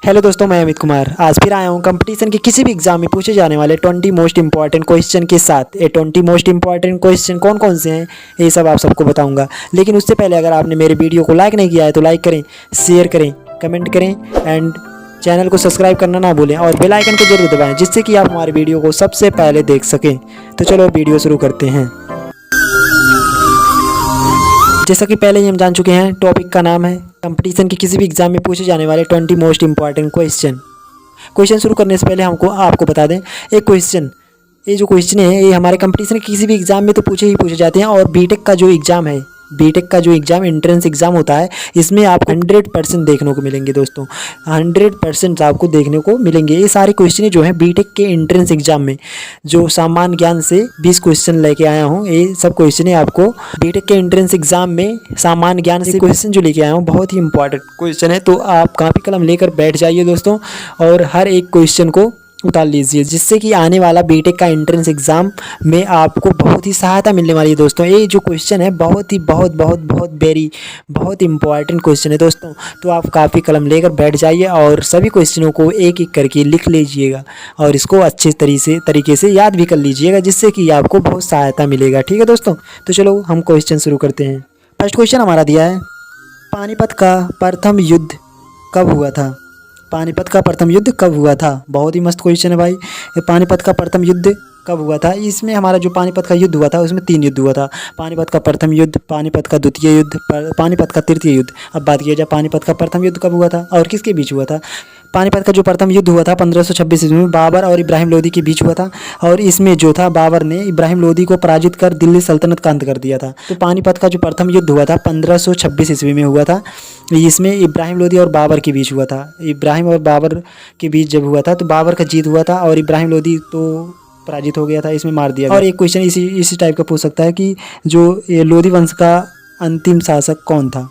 Hello दोस्तों, मैं अमित कुमार आज फिर आया हूँ कंपटीशन के किसी भी एग्जाम में पूछे जाने वाले 20 मोस्ट इंपॉर्टेंट क्वेश्चन के साथ। ये 20 मोस्ट इंपॉर्टेंट क्वेश्चन कौन कौन से हैं ये सब आप सबको बताऊंगा। लेकिन उससे पहले अगर आपने मेरे वीडियो को लाइक नहीं किया है तो लाइक करें, शेयर करें, कमेंट करें एंड चैनल को सब्सक्राइब करना ना भूलें और बेल आइकन को जरूर दबाएं जिससे कि आप हमारे वीडियो को सबसे पहले देख सकें। तो चलो वीडियो शुरू करते हैं। जैसा कि पहले ही हम जान चुके हैं, टॉपिक का नाम है कंपटीशन के किसी भी एग्जाम में पूछे जाने वाले 20 मोस्ट इंपॉर्टेंट क्वेश्चन शुरू करने से पहले हमको आपको बता दें, ये जो क्वेश्चन है ये हमारे कंपटीशन के किसी भी एग्जाम में तो पूछे जाते हैं। और बीटेक का जो एग्ज़ाम एंट्रेंस एग्ज़ाम होता है, इसमें आपको 100% देखने को मिलेंगे दोस्तों। 100% आपको देखने को मिलेंगे। ये सारे क्वेश्चन जो हैं बीटेक के एंट्रेंस एग्ज़ाम में, जो सामान्य ज्ञान से 20 क्वेश्चन लेके आया हूँ, ये सब क्वेश्चन आपको बीटेक के एंट्रेंस एग्ज़ाम में सामान्य ज्ञान से क्वेश्चन जो लेके आया हूँ बहुत ही इंपॉर्टेंट क्वेश्चन है। तो आप कापी कलम लेकर बैठ जाइए दोस्तों और हर एक क्वेश्चन को उतार लीजिए, जिससे कि आने वाला बीटेक का एंट्रेंस एग्ज़ाम में आपको बहुत ही सहायता मिलने वाली है दोस्तों। ये जो क्वेश्चन है बहुत इंपॉर्टेंट क्वेश्चन है दोस्तों। तो आप काफ़ी कलम लेकर बैठ जाइए और सभी क्वेश्चनों को एक एक करके लिख लीजिएगा और इसको अच्छे तरीके से याद भी कर लीजिएगा, जिससे कि आपको बहुत सहायता मिलेगा। ठीक है दोस्तों, तो चलो हम क्वेश्चन शुरू करते हैं। फर्स्ट क्वेश्चन हमारा दिया है, पानीपत का प्रथम युद्ध कब हुआ था? पानीपत का प्रथम युद्ध कब हुआ था? बहुत ही मस्त क्वेश्चन है भाई। पानीपत का प्रथम युद्ध कब हुआ था? इसमें हमारा जो पानीपत का युद्ध हुआ था उसमें 3 युद्ध हुआ था। पानीपत का प्रथम युद्ध, पानीपत का द्वितीय युद्ध, पानीपत का तृतीय युद्ध। अब बात किया जाए पानीपत का प्रथम युद्ध कब हुआ था और किसके बीच हुआ था। पानीपत का जो प्रथम युद्ध हुआ था 1526 ईस्वी में बाबर और इब्राहिम लोदी के बीच हुआ था। और इसमें जो था बाबर ने इब्राहिम लोदी को पराजित कर दिल्ली सल्तनत का अंत कर दिया था। तो पानीपत का जो प्रथम युद्ध हुआ था 1526 ईस्वी में हुआ था। इसमें इब्राहिम लोदी और बाबर के बीच हुआ था। इब्राहिम और बाबर के बीच जब हुआ था तो बाबर का जीत हुआ था और इब्राहिम लोदी तो पराजित हो गया था, इसमें मार दिया गया। और एक क्वेश्चन इसी टाइप का पूछ सकता है कि जो ये लोदी वंश का अंतिम शासक कौन था?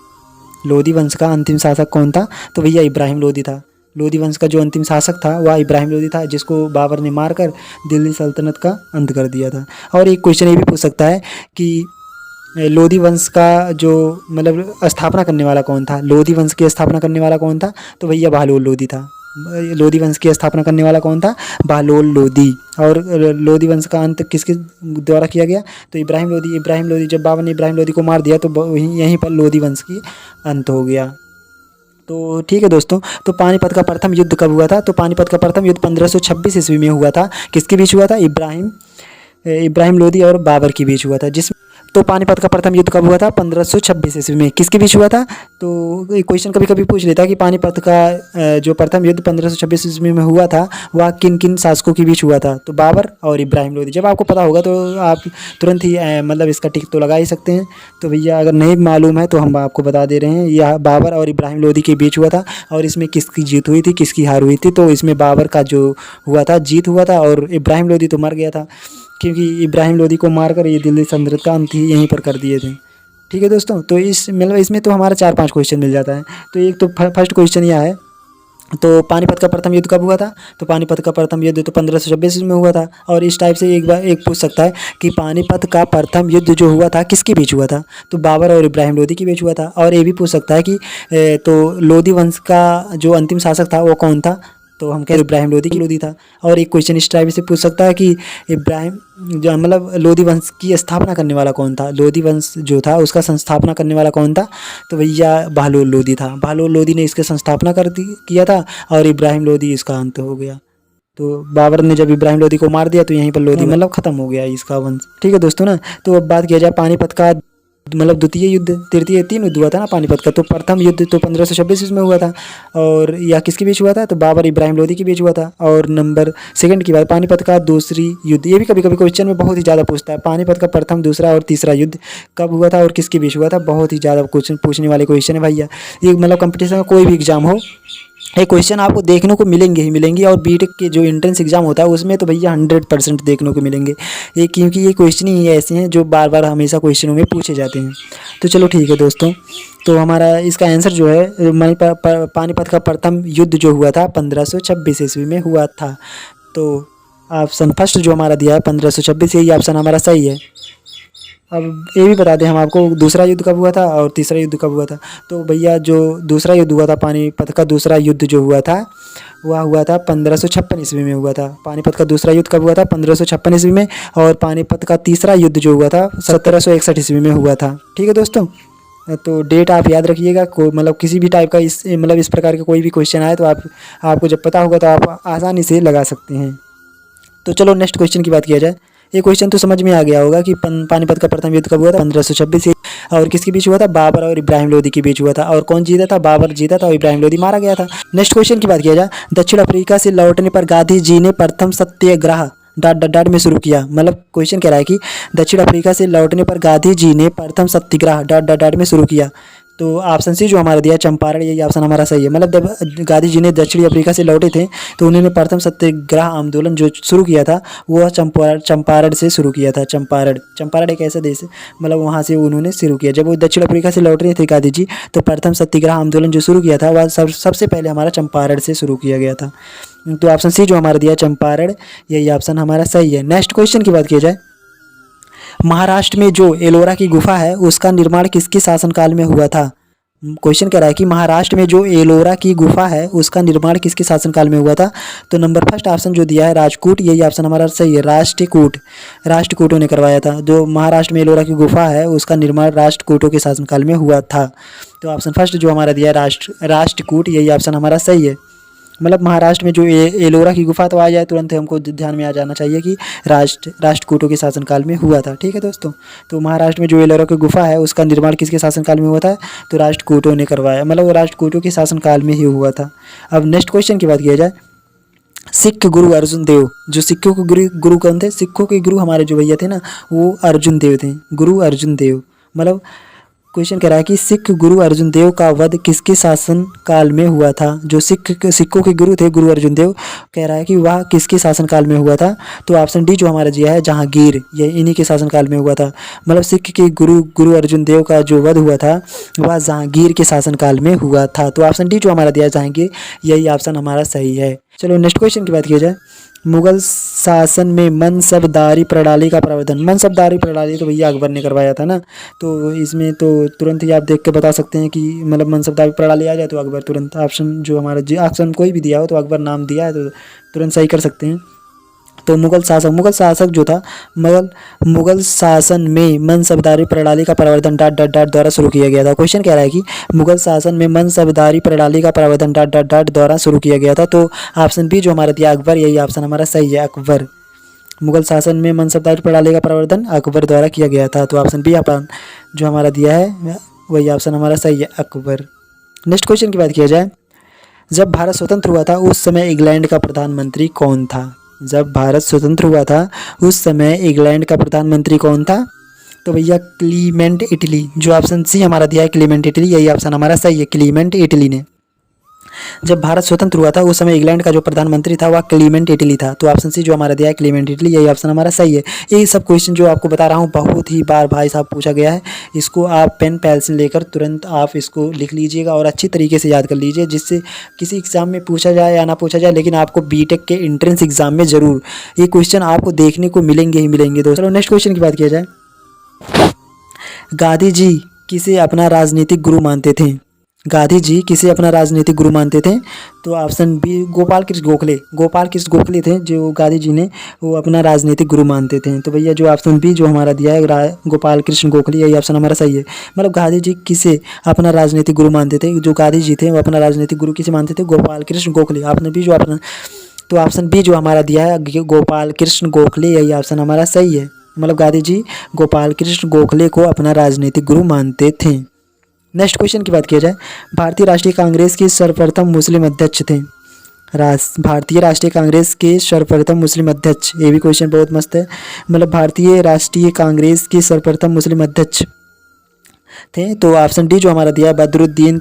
लोदी वंश का अंतिम शासक कौन था? तो भैया इब्राहिम लोदी था। लोदी वंश का जो अंतिम शासक था वह इब्राहिम लोदी था, जिसको बाबर ने मारकर दिल्ली सल्तनत का अंत कर दिया था। और एक क्वेश्चन ये भी पूछ सकता है कि लोदी वंश का जो मतलब स्थापना करने वाला कौन था? लोदी वंश की स्थापना करने वाला कौन था? तो भैया बहलोल लोदी था। लोदी वंश की स्थापना करने वाला कौन था? बहलोल लोदी। और लोदी वंश का अंत किसके द्वारा किया गया? तो इब्राहिम लोदी जब बाबर ने इब्राहिम लोदी को मार दिया तो यहीं पर लोदी वंश की अंत हो गया। तो ठीक है दोस्तों, तो पानीपत का प्रथम युद्ध कब हुआ था? तो पानीपत का प्रथम युद्ध 1526 ईस्वी में हुआ था। किसके बीच हुआ था? इब्राहिम लोदी और बाबर के बीच हुआ था। तो पानीपत का प्रथम युद्ध कब हुआ था? 1526 ईस्वी में। किसके बीच हुआ था? तो क्वेश्चन कभी कभी पूछ लेता है कि पानीपत का जो प्रथम युद्ध 1526 ईस्वी में हुआ था वह किन किन शासकों के बीच हुआ था? तो बाबर और इब्राहिम लोदी। जब आपको पता होगा तो आप तुरंत ही मतलब इसका टिक तो लगा ही सकते हैं। तो भैया अगर नहीं मालूम है तो हम आपको बता दे रहे हैं, यह बाबर और इब्राहिम लोदी के बीच हुआ था। और इसमें किसकी जीत हुई थी, किसकी हार हुई थी? तो इसमें बाबर का जो हुआ था जीत हुआ था और इब्राहिम लोदी तो मर गया था, क्योंकि इब्राहिम लोदी को मारकर ये दिल्ली सल्तनत का अंत ही यहीं पर कर दिए थे। ठीक है दोस्तों, तो इसमें तो हमारा 4-5 क्वेश्चन मिल जाता है। तो एक तो फर्स्ट क्वेश्चन यह है, तो पानीपत का प्रथम युद्ध कब हुआ था? तो पानीपत का प्रथम युद्ध तो 1526 में हुआ था। और इस टाइप से एक पूछ सकता है कि पानीपत का प्रथम युद्ध जो हुआ था किसके बीच हुआ था? तो बाबर और इब्राहिम लोदी के बीच हुआ था। और ये भी पूछ सकता है कि तो लोदी वंश का जो अंतिम शासक था वो कौन था? तो हम कह इब्राहिम लोदी था। और एक क्वेश्चन इस टाइप से पूछ सकता है कि इब्राहिम जो मतलब लोदी वंश की स्थापना करने वाला कौन था? लोदी वंश जो था उसका संस्थापना करने वाला कौन था? तो भैया बहलोल लोदी था। बहलोल लोदी ने इसकी संस्थापना किया था और इब्राहिम लोदी इसका अंत हो गया। तो बाबर ने जब इब्राहिम लोदी को मार दिया तो यहीं पर लोदी मतलब खत्म हो गया इसका वंश। ठीक है दोस्तों ना, तो अब बात किया जाए पानीपत का मतलब द्वितीय युद्ध, तृतीय 3 युद्ध हुआ था ना पानीपत का। तो प्रथम युद्ध तो 1526 में हुआ था और यह किसके बीच हुआ था? तो बाबर इब्राहिम लोदी के बीच हुआ था। और नंबर सेकंड की बात, पानीपत का दूसरी युद्ध, ये भी कभी कभी क्वेश्चन में बहुत ही ज़्यादा पूछता है। पानीपत का प्रथम, दूसरा और तीसरा युद्ध कब हुआ था और किसके बीच हुआ था? बहुत ही ज़्यादा क्वेश्चन पूछने वाले क्वेश्चन है भैया। ये मतलब कंपटीशन का कोई भी एग्जाम हो, ये क्वेश्चन आपको देखने को मिलेंगे। और बीटेक के जो एंट्रेंस एग्जाम होता है उसमें तो भैया 100% देखने को मिलेंगे ये, क्योंकि ये क्वेश्चन ही ऐसे हैं जो बार बार हमेशा क्वेश्चनों में पूछे जाते हैं। तो चलो ठीक है दोस्तों, तो हमारा इसका आंसर जो है पानीपत का प्रथम युद्ध जो हुआ था 1526 ईस्वी में हुआ था। तो ऑप्शन फर्स्ट जो हमारा दिया है 1526, यही ऑप्शन हमारा सही है। अब ये भी बता दें हम आपको, दूसरा युद्ध कब हुआ था और तीसरा युद्ध कब हुआ था। तो भैया जो दूसरा युद्ध हुआ था, पानीपत का दूसरा युद्ध जो हुआ था वह हुआ था 1556 ईस्वी में हुआ था। पानीपत का दूसरा युद्ध कब हुआ था? 1556 ईस्वी में। और पानीपत का तीसरा युद्ध जो हुआ था 1761 ईस्वी में हुआ था। ठीक है दोस्तों, तो डेट आप याद रखिएगा। मतलब किसी भी टाइप का इस प्रकार का कोई भी क्वेश्चन आए तो आपको जब पता होगा तो आप आसानी से लगा सकते हैं। तो चलो नेक्स्ट क्वेश्चन की बात किया जाए। ये क्वेश्चन तो समझ में आ गया होगा कि पानीपत का प्रथम युद्ध कब हुआ था? 1526 और किसके बीच हुआ था? बाबर और इब्राहिम लोदी के बीच हुआ था। और कौन जीता था? बाबर जीता था और इब्राहिम लोदी मारा गया था। नेक्स्ट क्वेश्चन की बात किया जाए। दक्षिण अफ्रीका से लौटने पर गांधी जी ने प्रथम सत्याग्रह डॉट में शुरू किया। मतलब क्वेश्चन कह रहा है कि दक्षिण अफ्रीका से लौटने पर गांधी जी ने प्रथम सत्याग्रह डॉट में शुरू किया। तो ऑप्शन सी जो हमारा दिया है चंपारण, यही ऑप्शन हमारा सही है। मतलब जब गांधी जी ने दक्षिणी अफ्रीका से लौटे थे तो उन्होंने प्रथम सत्याग्रह आंदोलन जो शुरू किया था वह चंपारण से शुरू किया था। चंपारण एक ऐसा देश है, मतलब वहाँ से उन्होंने शुरू किया। जब वो दक्षिण अफ्रीका से लौट रहे थे गांधी जी तो प्रथम सत्याग्रह आंदोलन जो शुरू किया था वह सबसे पहले हमारा चंपारण से शुरू किया गया था। तो ऑप्शन सी जो हमारा दिया चंपारण, यही ऑप्शन हमारा सही है। नेक्स्ट क्वेश्चन की बात की जाए। महाराष्ट्र में जो एलोरा की गुफा है उसका निर्माण किसके शासनकाल में हुआ था? क्वेश्चन कह रहा है कि महाराष्ट्र में जो एलोरा की गुफा है उसका निर्माण किसके शासनकाल में हुआ था? तो नंबर फर्स्ट ऑप्शन जो दिया है राजकूट, यही ऑप्शन हमारा सही है। राष्ट्रकूटों ने करवाया था। जो महाराष्ट्र में एलोरा की गुफा है उसका निर्माण राष्ट्रकूटों के शासनकाल में हुआ था। तो ऑप्शन फर्स्ट जो हमारा दिया है राष्ट्रकूट, यही ऑप्शन हमारा सही है। मतलब महाराष्ट्र में जो एलोरा की गुफा तो आ जाए तुरंत हमको ध्यान में आ जाना चाहिए कि राष्ट्रकूटों के शासनकाल में हुआ था। ठीक है दोस्तों, तो महाराष्ट्र में जो एलोरा की गुफा है उसका निर्माण किसके शासनकाल में हुआ था? तो राष्ट्रकूटों ने करवाया, मतलब राष्ट्रकूटों के शासनकाल में ही हुआ था। अब नेक्स्ट क्वेश्चन की बात किया जाए। सिख गुरु अर्जुन देव, जो सिखों के गुरु कौन थे? सिखों के गुरु हमारे जो भैया थे ना वो अर्जुन देव थे, गुरु अर्जुन देव। मतलब क्वेश्चन कह रहा है कि सिख गुरु अर्जुन देव का वध किसके शासन काल में हुआ था? जो सिखों के गुरु थे गुरु अर्जुन देव, कह रहा है कि वह किसके शासन काल में हुआ था? तो ऑप्शन डी जो हमारा दिया है जहांगीर, ये इन्हीं के शासन काल में हुआ था। मतलब सिख के गुरु अर्जुन देव का जो वध हुआ था वह जहांगीर के शासन काल में हुआ था। तो ऑप्शन डी जो हमारा दिया है जहांगीर, यही ऑप्शन हमारा सही है। चलो नेक्स्ट क्वेश्चन की बात की जाए। मुगल शासन में मनसबदारी प्रणाली का प्रवर्तन, मनसबदारी प्रणाली तो भैया अकबर ने करवाया था ना। तो इसमें तो तुरंत ही आप देख के बता सकते हैं कि मतलब मनसबदारी प्रणाली आ जाए तो अकबर तुरंत। ऑप्शन जो हमारा ऑप्शन कोई भी दिया हो तो अकबर नाम दिया है तो तुरंत सही कर सकते हैं। तो मुगल शासक जो था मुगल शासन में मनसबदारी प्रणाली का प्रवर्तन डॉट द्वारा शुरू किया गया था। क्वेश्चन कह रहा है कि मुगल शासन में मनसबदारी प्रणाली का प्रवर्तन डॉट द्वारा शुरू किया गया था। तो ऑप्शन बी जो हमारा दिया अकबर, यही ऑप्शन हमारा सही है, अकबर। मुगल शासन में मनसबदारी प्रणाली का प्रवर्तन अकबर द्वारा किया गया था। तो ऑप्शन बी जो हमारा दिया है वही ऑप्शन हमारा सही है, अकबर। नेक्स्ट क्वेश्चन की बात किया जाए। जब भारत स्वतंत्र हुआ था उस समय इंग्लैंड का प्रधानमंत्री कौन था? जब भारत स्वतंत्र हुआ था उस समय इंग्लैंड का प्रधानमंत्री कौन था? तो भैया क्लीमेंट इटली, जो ऑप्शन सी हमारा दिया है क्लीमेंट इटली, यही ऑप्शन हमारा सही है, क्लीमेंट इटली ने। जब भारत स्वतंत्र हुआ था उस समय इंग्लैंड का जो प्रधानमंत्री था वह क्लीमेंट इटली था। तो ऑप्शन सी जो हमारा दिया है क्लीमेंट इटली, यही ऑप्शन हमारा सही है। ये सब क्वेश्चन जो आपको बता रहा हूँ बहुत ही बार भाई साहब पूछा गया है। इसको आप पेन पेंसिल लेकर तुरंत आप इसको लिख लीजिएगा और अच्छी तरीके से याद कर लीजिए, जिससे किसी एग्जाम में पूछा जाए या ना पूछा जाए लेकिन आपको बीटेक के एंट्रेंस एग्जाम में ज़रूर ये क्वेश्चन आपको देखने को मिलेंगे ही मिलेंगे। दोस्तों नेक्स्ट क्वेश्चन की बात किया जाए। गांधी जी किसे अपना राजनीतिक गुरु मानते थे? गांधी जी किसे अपना राजनीतिक गुरु मानते थे? तो ऑप्शन बी गोपाल कृष्ण गोखले थे जो गांधी जी ने वो अपना राजनीतिक गुरु मानते थे। तो भैया जो ऑप्शन बी जो हमारा दिया है गोपाल कृष्ण गोखले, यही ऑप्शन हमारा सही है। मतलब गांधी जी किसे अपना राजनीतिक गुरु मानते थे? जो गांधी जी थे वो अपना राजनीतिक गुरु किसे मानते थे? गोपाल कृष्ण गोखले। आपने भी जो ऑप्शन, तो ऑप्शन बी जो हमारा दिया है गोपाल कृष्ण गोखले, यही ऑप्शन हमारा सही है। मतलब गांधी जी गोपाल कृष्ण गोखले को अपना राजनीतिक गुरु मानते थे। नेक्स्ट क्वेश्चन की बात किया जाए। भारतीय राष्ट्रीय कांग्रेस के सर्वप्रथम मुस्लिम अध्यक्ष थे। भारतीय राष्ट्रीय कांग्रेस के सर्वप्रथम मुस्लिम अध्यक्ष, ये भी क्वेश्चन बहुत मस्त है। मतलब भारतीय राष्ट्रीय कांग्रेस के सर्वप्रथम मुस्लिम अध्यक्ष थे। तो ऑप्शन डी जो हमारा दिया है बदरुद्दीन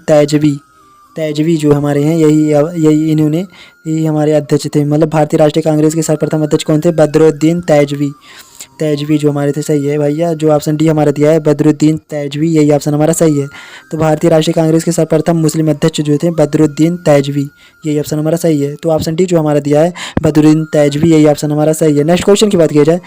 तैजवी जो हमारे हैं यही हमारे अध्यक्ष थे। मतलब भारतीय राष्ट्रीय कांग्रेस के सर्वप्रथम अध्यक्ष कौन थे? बदरुद्दीन तैजवी जो हमारे थे, सही है भैया। जो ऑप्शन डी हमारा दिया है बदरुद्दीन तैजवी, यही ऑप्शन हमारा सही है। तो भारतीय राष्ट्रीय कांग्रेस के सर्वप्रथम मुस्लिम अध्यक्ष जो थे बदरुद्दीन तैजवी, यही ऑप्शन हमारा सही है। तो ऑप्शन डी जो हमारा दिया है बदरुद्दीन तैजवी, यही ऑप्शन हमारा सही है। नेक्स्ट क्वेश्चन की बात की जाए।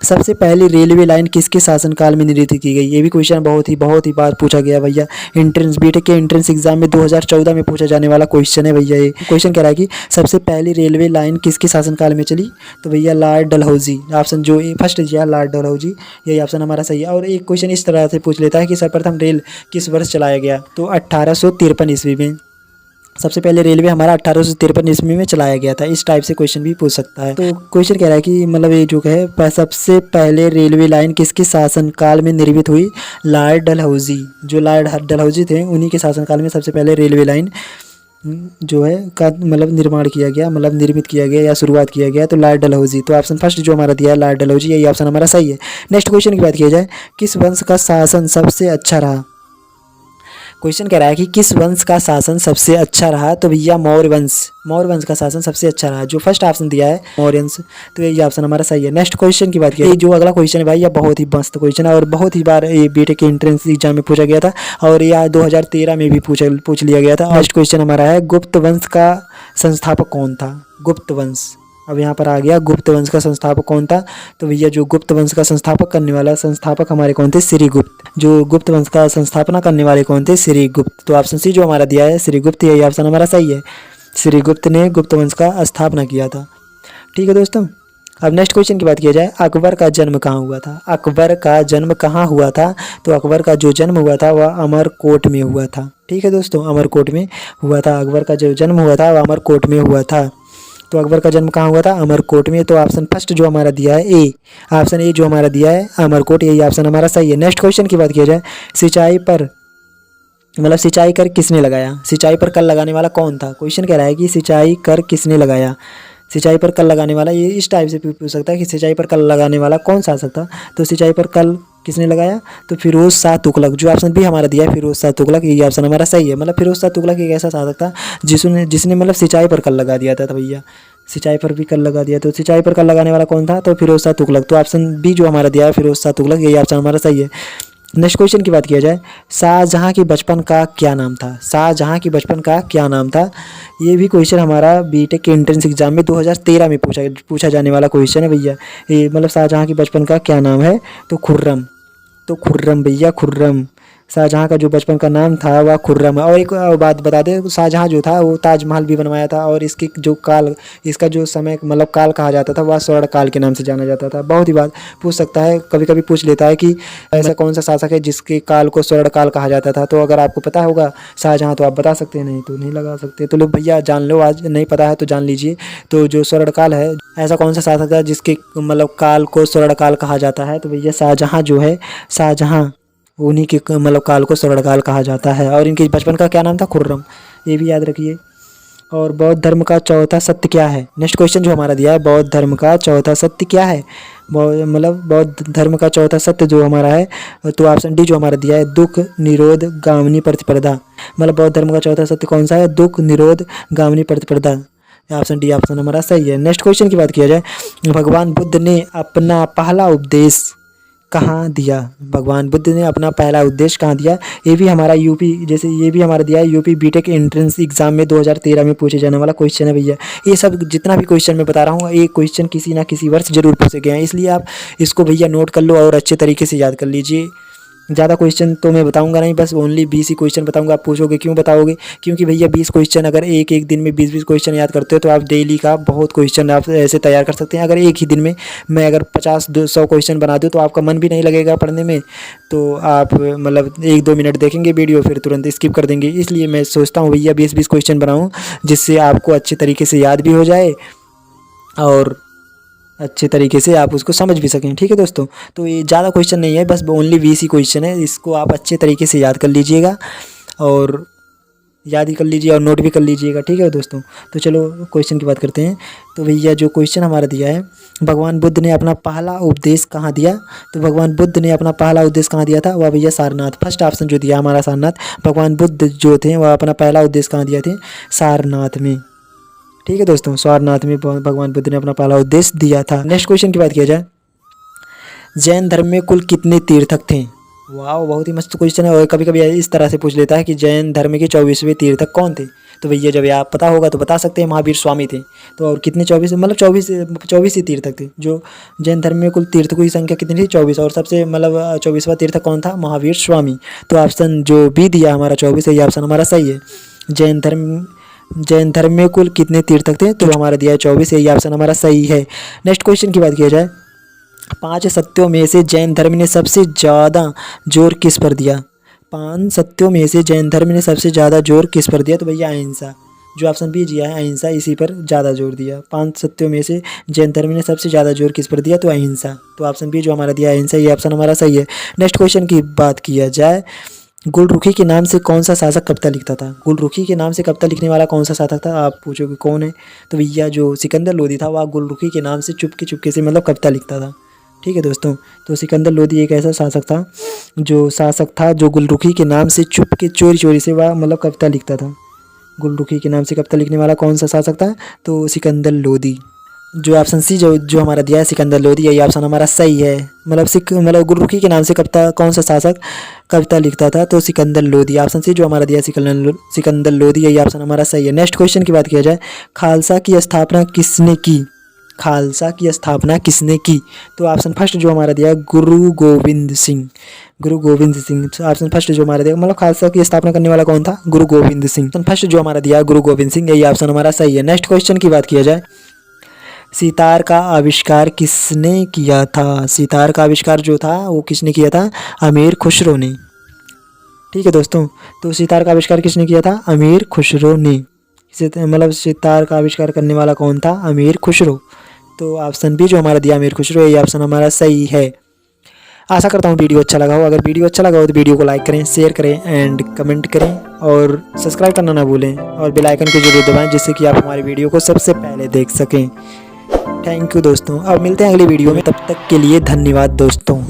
सबसे पहली रेलवे लाइन किसके शासनकाल में निर्मित की गई? ये भी क्वेश्चन बहुत ही बार पूछा गया भैया। एंट्रेंस बीटेक के एंट्रेंस एग्जाम में 2014 में पूछा जाने वाला क्वेश्चन है भैया। ये क्वेश्चन कह रहा है कि सबसे पहली रेलवे लाइन किसके शासनकाल में चली? तो भैया लॉर्ड डलहौजी, ऑप्शन जो फर्स्ट दिया लॉर्ड डलहौजी, यही ऑप्शन हमारा सही है। और एक क्वेश्चन इस तरह से पूछ लेता है कि सर्वप्रथम रेल किस वर्ष चलाया गया? तो 1853 ईस्वी में। सबसे पहले रेलवे हमारा 1853 ईस्वी में चलाया गया था। इस टाइप से क्वेश्चन भी पूछ सकता है। तो क्वेश्चन कह रहा है कि मतलब ये जो है सबसे पहले रेलवे लाइन किसके शासनकाल में निर्मित हुई? लॉर्ड डलहौजी, जो लॉर्ड डलहौजी थे उन्हीं के शासनकाल में सबसे पहले रेलवे लाइन जो है का मतलब निर्माण किया गया, मतलब निर्मित किया गया या शुरुआत किया गया। तो लॉर्ड डलहौजी, तो ऑप्शन फर्स्ट जो हमारा दिया है लॉर्ड डलहौजी, यही ऑप्शन हमारा सही है। नेक्स्ट क्वेश्चन की बात किया जाए, किस वंश का शासन सबसे अच्छा रहा? क्वेश्चन कह रहा है कि किस वंश का शासन सबसे अच्छा रहा? तो भैया मौर्य वंश का शासन सबसे अच्छा रहा। जो फर्स्ट ऑप्शन दिया है मौर्य वंश, तो ये ऑप्शन हमारा सही है। नेक्स्ट क्वेश्चन की बात की, जो अगला क्वेश्चन है भाई ये बहुत ही मस्त क्वेश्चन है और बहुत ही बार ये बीटेक के एंट्रेंस एग्जाम में पूछा गया था और यह 2013 में भी पूछ लिया गया था। नेक्स्ट क्वेश्चन हमारा है, गुप्त वंश का संस्थापक कौन था? गुप्त वंश, अब यहाँ पर आ गया गुप्त वंश का संस्थापक कौन था? तो भैया जो गुप्त वंश का संस्थापक हमारे कौन थे? श्रीगुप्त। जो गुप्त वंश का संस्थापना करने वाले कौन थे? श्रीगुप्त। तो ऑप्शन सी जो हमारा दिया है श्रीगुप्त, यही ऑप्शन हमारा सही है। श्रीगुप्त ने गुप्त वंश का स्थापना किया था। ठीक है दोस्तों, अब नेक्स्ट क्वेश्चन की बात किया जाए, अकबर का जन्म कहाँ हुआ था? अकबर का जन्म कहाँ हुआ था? तो अकबर का जो जन्म हुआ था वह अमरकोट में हुआ था। ठीक है दोस्तों, अमरकोट में हुआ था। अकबर का जो जन्म हुआ था वह अमरकोट में हुआ था। तो अकबर का जन्म कहाँ हुआ था? अमरकोट में। तो ऑप्शन फर्स्ट जो हमारा दिया है ए, ऑप्शन ए जो हमारा दिया है अमरकोट, यही ऑप्शन हमारा सही है। नेक्स्ट क्वेश्चन की बात किया जाए, सिंचाई कर किसने लगाया? सिंचाई पर कर लगाने वाला कौन था? क्वेश्चन कह रहा है कि सिंचाई कर किसने लगाया? सिंचाई पर कर लगाने वाला, ये इस टाइप से पूछ सकता है कि सिंचाई पर कर लगाने वाला कौन सा आ सकता? तो सिंचाई पर कल किसने लगाया? तो फिरोज शाह तुगलक। जो ऑप्शन भी हमारा दिया है फिरोज शाह तुगलक, ये ऑप्शन हमारा सही है। मतलब फिरोज शाह तुगलक एक ऐसा शासक था जिसने मतलब सिंचाई पर कर लगा दिया था। तो भैया सिंचाई पर भी कर लगा दिया, तो सिंचाई पर कर लगाने वाला कौन था? तो फिरोज शाह तुगलक। तो ऑप्शन बी जो हमारा दिया है फिरोज शाह तुगलक, यही ऑप्शन हमारा सही है। नेक्स्ट क्वेश्चन की बात किया जाए, शाहजहां की बचपन का क्या नाम था? शाहजहां की बचपन का क्या नाम था? ये भी क्वेश्चन हमारा बीटेक के एंट्रेंस एग्जाम में 2013 में पूछा जाने वाला क्वेश्चन है भैया। ये मतलब शाहजहां की बचपन का क्या नाम है? तो खुर्रम। तो खुर्रम भैया, खुर्रम। शाहजहां का जो बचपन का नाम था वह खुर्रम है। और एक बात बता दें, शाहजहां जो था वो ताजमहल भी बनवाया था और इसका जो समय मतलब काल कहा जाता था वह स्वर्ण काल के नाम से जाना जाता था। बहुत ही बात पूछ सकता है, कभी कभी पूछ लेता है कि ऐसा कौन सा शासक है जिसके काल को स्वर्ण काल कहा जाता था। तो अगर आपको पता होगा शाहजहां तो आप बता सकते हैं, नहीं तो नहीं लगा सकते। तो लोग भैया जान लो, आज नहीं पता है तो जान लीजिए। तो जो स्वर्ण काल है, ऐसा कौन सा शासक है जिसके मतलब काल को स्वर्ण काल कहा जाता है? तो भैया शाहजहां जो है, शाहजहां उन्हीं के मतलब काल को स्वर्णकाल कहा जाता है। और इनके बचपन का क्या नाम था? खुर्रम, ये भी याद रखिए। और बौद्ध धर्म का चौथा सत्य क्या है? नेक्स्ट क्वेश्चन जो हमारा दिया है, बौद्ध धर्म का चौथा सत्य क्या है? मतलब बौद्ध धर्म का चौथा सत्य जो हमारा है, तो ऑप्शन डी जो हमारा दिया है, दुख निरोध गामिनी प्रतिस्पर्धा। मतलब बौद्ध धर्म का चौथा सत्य कौन सा है? दुख निरोध गामिनी प्रतिस्पर्धा। ऑप्शन डी ऑप्शन हमारा सही है। नेक्स्ट क्वेश्चन की बात किया जाए, भगवान बुद्ध ने अपना पहला उपदेश कहाँ दिया? भगवान बुद्ध ने अपना पहला उपदेश कहाँ दिया? ये भी हमारा यूपी, जैसे ये भी हमारा दिया है यूपी बीटेक एंट्रेंस एग्जाम में 2013 में पूछे जाने वाला क्वेश्चन है भैया। ये सब जितना भी क्वेश्चन मैं बता रहा हूँ, ये क्वेश्चन किसी ना किसी वर्ष जरूर पूछे गए हैं, इसलिए आप इसको भैया नोट कर लो और अच्छे तरीके से याद कर लीजिए। ज़्यादा क्वेश्चन तो मैं बताऊंगा नहीं, बस ओनली 20 ही क्वेश्चन बताऊंगा। आप पूछोगे क्यों बताओगे? क्योंकि भैया 20 क्वेश्चन अगर एक दिन में 20 क्वेश्चन याद करते हो तो आप डेली का बहुत क्वेश्चन आप ऐसे तैयार कर सकते हैं। अगर एक ही दिन में मैं अगर 50-100 क्वेश्चन बना दूँ तो आपका मन भी नहीं लगेगा पढ़ने में, तो आप मतलब 1-2 मिनट देखेंगे वीडियो फिर तुरंत स्किप कर देंगे। इसलिए मैं सोचता हूँ भैया 20 क्वेश्चन बनाऊँ जिससे आपको अच्छे तरीके से याद भी हो जाए और अच्छे तरीके से आप उसको समझ भी सकें। ठीक है दोस्तों, तो ये ज़्यादा क्वेश्चन नहीं है, बस ओनली 20 ही क्वेश्चन है। इसको आप अच्छे तरीके से याद कर लीजिएगा और याद ही कर लीजिए और नोट भी कर लीजिएगा। ठीक है दोस्तों, तो चलो क्वेश्चन की बात करते हैं। तो भैया जो क्वेश्चन हमारा दिया है, भगवान बुद्ध ने अपना पहला उपदेश कहाँ दिया? तो भगवान बुद्ध ने अपना पहला उपदेश कहाँ दिया था? वह भैया सारनाथ। फर्स्ट ऑप्शन जो दिया हमारा सारनाथ। भगवान बुद्ध जो थे वह अपना पहला उपदेश कहाँ दिया थे? सारनाथ में। ठीक है दोस्तों, सारनाथ में भगवान बुद्ध ने अपना पहला उपदेश दिया था। नेक्स्ट क्वेश्चन की बात किया जाए, जैन धर्म में कुल कितने तीर्थक थे? वाह, बहुत ही मस्त क्वेश्चन है। और कभी कभी इस तरह से पूछ लेता है कि जैन धर्म के 24वें तीर्थक कौन थे? तो भैया जब आप पता होगा तो बता सकते हैं, महावीर स्वामी थे। तो और कितने 24 मतलब 24 ही तीर्थक थे। जो जैन धर्म में कुल तीर्थकों की संख्या कितनी थी 24, और सबसे मतलब 24वां तीर्थक कौन था, महावीर स्वामी। तो ऑप्शन जो बी दिया हमारा 24 है, ये ऑप्शन हमारा सही है। जैन धर्म में कुल कितने तीर्थक थे, तो हमारा दिया है 24, यही ऑप्शन हमारा सही है। नेक्स्ट क्वेश्चन की बात किया जाए, 5 सत्यों में से जैन धर्म ने सबसे ज़्यादा जोर किस पर दिया। 5 सत्यों में से जैन धर्म ने सबसे ज़्यादा जोर किस पर दिया, तो भैया अहिंसा। जो ऑप्शन बी दिया है अहिंसा, इसी पर ज़्यादा जोर दिया। 5 सत्यों में से जैन धर्म ने सबसे ज़्यादा जोर किस पर दिया, तो अहिंसा। तो ऑप्शन बी जो हमारा दिया है अहिंसा, ये ऑप्शन हमारा सही है। नेक्स्ट क्वेश्चन की बात किया जाए, गुलरुखी के नाम से कौन सा शासक कविता लिखता था। गुलरुखी के नाम से कविता लिखने वाला कौन सा शासक था, आप पूछोगे कौन है, तो भैया जो सिकंदर लोदी था वह गुलरुखी के नाम से चुपके चुपके से मतलब कविता लिखता था। ठीक है दोस्तों, तो सिकंदर लोदी एक ऐसा शासक था जो गुलरुखी के नाम से चुपके चोरी चोरी से वह मतलब कविता लिखता था। गुलरुखी के नाम से कविता लिखने वाला कौन सा शासक था, तो सिकंदर लोदी। जो ऑप्शन सी जो हमारा दिया है सिकंदर लोदी, यही ऑप्शन हमारा सही है। मतलब गुलरुखी के नाम से कविता कौन सा शासक कविता लिखता था, तो सिकंदर लोदी। ऑप्शन सी जो हमारा दिया है सिकंदर लोदी, यही ऑप्शन हमारा सही है। नेक्स्ट क्वेश्चन की बात किया जाए, खालसा की स्थापना किसने की। खालसा की स्थापना किसने की, तो ऑप्शन फर्स्ट जो हमारा दिया गुरु गोविंद सिंह। गुरु गोविंद सिंह ऑप्शन फर्स्ट जो हमारा दिया, मतलब खालसा की स्थापना करने वाला कौन था, गुरु गोविंद सिंह। ऑप्शन फर्स्ट जो हमारा दिया गुरु गोविंद सिंह, यही ऑप्शन हमारा सही है। नेक्स्ट क्वेश्चन की बात किया जाए, सितार का आविष्कार किसने किया था। सितार का आविष्कार जो था वो किसने किया था, अमीर खुसरो ने। ठीक है दोस्तों, तो सितार का आविष्कार किसने किया था, अमीर खुसरो ने। मतलब सितार का आविष्कार करने वाला कौन था, अमीर खुसरो। तो ऑप्शन बी जो हमारा दिया अमीर खुसरो, ये ऑप्शन हमारा सही है। आशा करता हूँ वीडियो अच्छा लगा हो। अगर वीडियो अच्छा लगा हो तो वीडियो को लाइक करें, शेयर करें एंड कमेंट करें, और सब्सक्राइब करना ना भूलें, और बेल आइकन को जरूर दबाएं, जिससे कि आप हमारी वीडियो को सबसे पहले देख सकें। थैंक यू दोस्तों, अब मिलते हैं अगली वीडियो में, तब तक के लिए धन्यवाद दोस्तों।